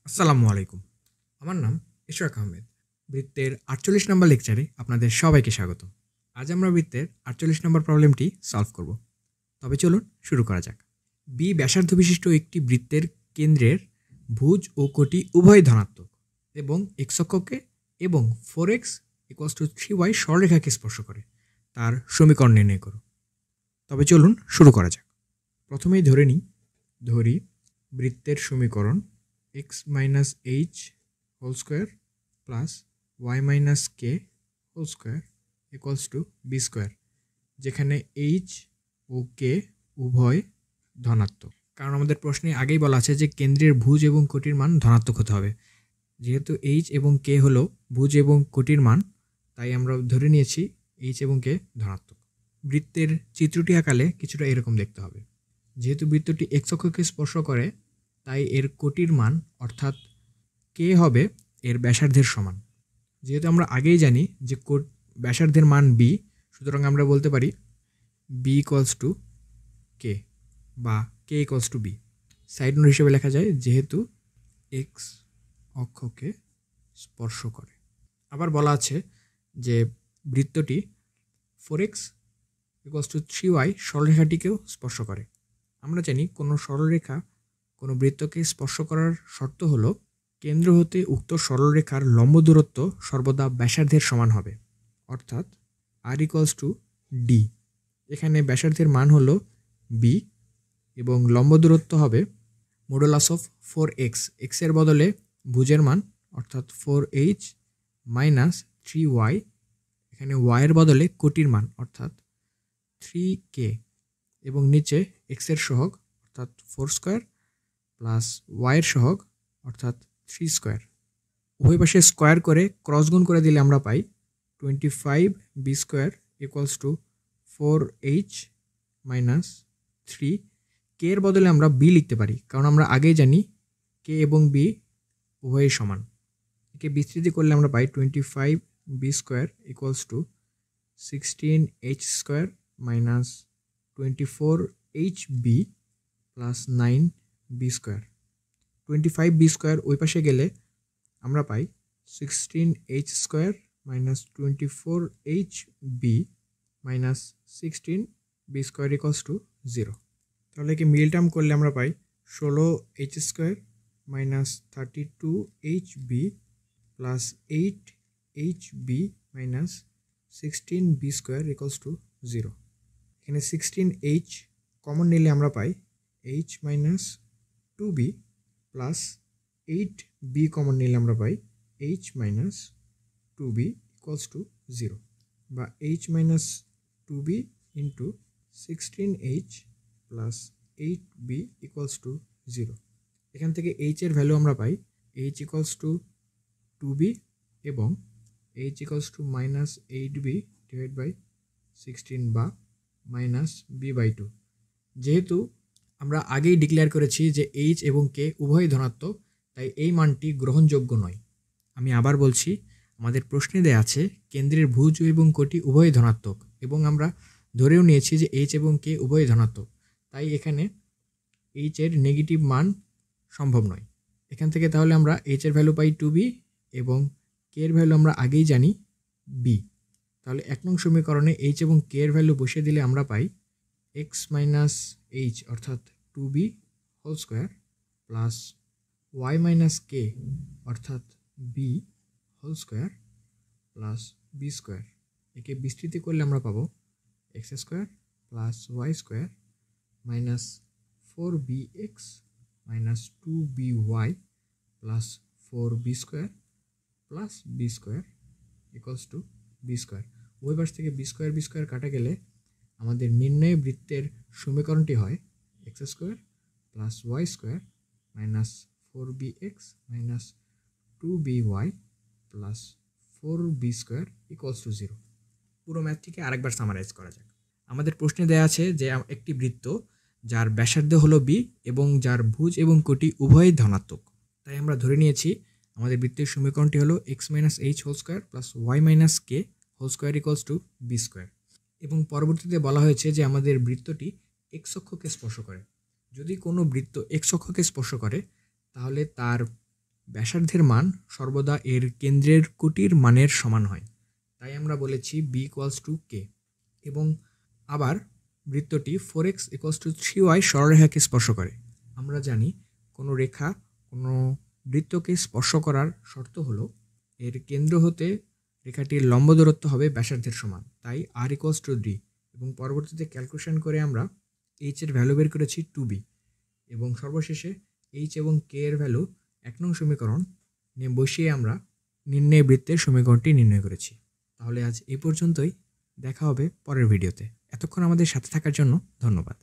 আসসালামু আলাইকুম। আমার নাম ইশরাক আহমেদ। বৃত্তের ৪৮ নম্বর লেকচারে আপনাদের সবাইকে স্বাগতম। আজ আমরা বৃত্তের ৪৮ নম্বর প্রবলেমটি সলভ করব। তবে চলুন শুরু করা যাক। বি ব্যাসার্ধ বিশিষ্ট একটি বৃত্তের কেন্দ্রের ভুজ ও কোটি উভয় ধনাত্মক এবং এক্স অক্ষকে এবং 4x = 3y সরলরেখাকে স্পর্শ করে। তার সমীকরণ নির্ণয় করো। তবে চলুন শুরু করা যাক। প্রথমেই ধরি বৃত্তের সমীকরণ x - h whole square plus y - k whole square equals to B square, যেখানে h ও k উভয় ধনাত্মক। কারণ আমাদের প্রশ্নে আগেই বলা আছে যে কেন্দ্রের ভুজ এবং কোটির মান ধনাত্মক হতে হবে। যেহেতু h এবং k হলো ভুজ এবং কোটির মান, তাই আমরা ধরে নিয়েছি h এবং k ধনাত্মক। বৃত্তের চিত্রটি আঁকালে কিছুটা এরকম দেখতে হবে। যেহেতু বৃত্তটি x অক্ষকে স্পর্শ করে, তাই এর কোটির মান অর্থাৎ k হবে এর ব্যাসার্ধের সমান। যেহেতু আমরা আগেই জানি যে ব্যাসার্ধের মান b, সুতরাং আমরা বলতে পারি b = k বা k = b। সাইড নোট হিসেবে লেখা যায় যেহেতু x অক্ষকে স্পর্শ করে। আবার বলা আছে যে বৃত্তটি 4x = 3y সরলরেখাটিকেও স্পর্শ করে। আমরা জানি কোনো সরলরেখা কোনো বৃত্তকে স্পর্শ করার শর্ত হলো কেন্দ্র হতে উক্ত সরলরেখার লম্ব দূরত্ব সর্বদা ব্যাসার্ধের সমান হবে, অর্থাৎ r = d। এখানে ব্যাসার্ধের মান হলো b এবং লম্ব দূরত্ব হবে মডুলাস অফ 4x, x এর বদলে ভুজের মান অর্থাৎ 4h - 3y, এখানে y এর বদলে কোটির মান অর্থাৎ 3k এবং নিচে x এর সহগ অর্থাৎ 4 স্কোয়ার প্লাস y এর সহগ অর্থাৎ 3 স্কোয়ার। উভয় পাশে স্কোয়ার করে ক্রস গুণ করে দিলে আমরা পাই 25b² = 4h - 3। কে এর বদলে আমরা b লিখতে পারি, কারণ আমরা আগেই জানি k এবং b উভয়ই সমান। একে বিস্তৃতি করলে আমরা পাই 25b² = 16h² - 24hb plus 9b²। 25b² ওই পাশে গেলে আমরা পাই 16h² - 24hb - 16b² = 0। তাহলে একে মিল টার্ম করলে আমরা পাই 16h² - 32hb plus 8hb - 16b² = 0। এখানে 16h কমন নিলে আমরা পাই h - 2b plus 8b common নিলে আমরা পাই h - 2b = 0 বা h - 2b into 16h plus 8b = 0। এখান থেকে h এর ভ্যালু আমরা পাই h = 2b এবং h = -8b/16 বা -b/2। যেহেতু আমরা আগেই ডিক্লেয়ার করেছি যে h এবং k উভয়ই ধনাত্মক, তাই এই মানটি গ্রহণযোগ্য নয়। আমি আবার বলছি, আমাদের প্রশ্নে দেয়া আছে কেন্দ্রের ভুজ এবং কোটি উভয়ই ধনাত্মক এবং আমরা ধরেও নিয়েছি যে h এবং k উভয়ই ধনাত্মক, তাই এখানে h এর নেগেটিভ মান সম্ভব নয়। এখান থেকে তাহলে আমরা h এর ভ্যালু পাই 2b এবং k এর ভ্যালু আমরা আগেই জানি b। তাহলে 1 নং সমীকরণে h এবং k এর ভ্যালু বসিয়ে দিলে আমরা পাই x - h অর্থাৎ 2b whole square plus y - k অর্থাৎ b whole square plus b²। একে বিস্তৃতি করলে আমরা পাবো x² plus y² minus 4bx minus 2by plus 4b² plus b² equals to b²। উভয় পাশ থেকে b² কাটা গেলে আমাদের নির্ণয় বৃত্তের সমীকরণটি হয় x² plus y² minus 4bx minus 2by plus 4b² equals to 0। পুরো ম্যাথটিকে আরেকবার সামারাইজ করা যাক। আমাদের প্রশ্নে দেওয়া আছে যে একটি বৃত্ত যার ব্যাসার্ধ হলো b এবং যার ভুজ এবং কোটি উভয়ই ধনাত্মক, তাই আমরা ধরে নিয়েছি আমাদের বৃত্তের সমীকরণটি হলো x - h whole square plus y - k whole square equals to b²। এবং পরবর্তীতে বলা হয়েছে যে আমাদের বৃত্তটি x অক্ষকে স্পর্শ করে। যদি কোনো বৃত্ত x অক্ষকে স্পর্শ করে, তাহলে তার ব্যাসার্ধের মান সর্বদা এর কেন্দ্রের কোটির মানের সমান হয়, তাই আমরা বলেছি b ইকুয়ালস টু কে। এবং আবার বৃত্তটি 4x ইকুয়ালস টু 3y সরলরেখাকে স্পর্শ করে। আমরা জানি কোনো রেখা কোনো বৃত্তকে স্পর্শ করার শর্ত হলো এর কেন্দ্র হতে রেখাটির লম্ব দূরত্ব হবে ব্যাসার্ধের সমান, তাই r ইকুয়ালস টু d। এবং পরবর্তীতে ক্যালকুলেশন করে আমরা h এর ভ্যালু বের করেছি 2b, এবং সর্বশেষে h এবং k এর ভ্যালু 1 নং সমীকরণ নিয়ে বসিয়ে আমরা নির্ণয় বৃত্তের সমীকরণটি নির্ণয় করেছি। তাহলে আজ এই পর্যন্তই, দেখা হবে পরের ভিডিওতে। এতক্ষণ আমাদের সাথে থাকার জন্য ধন্যবাদ।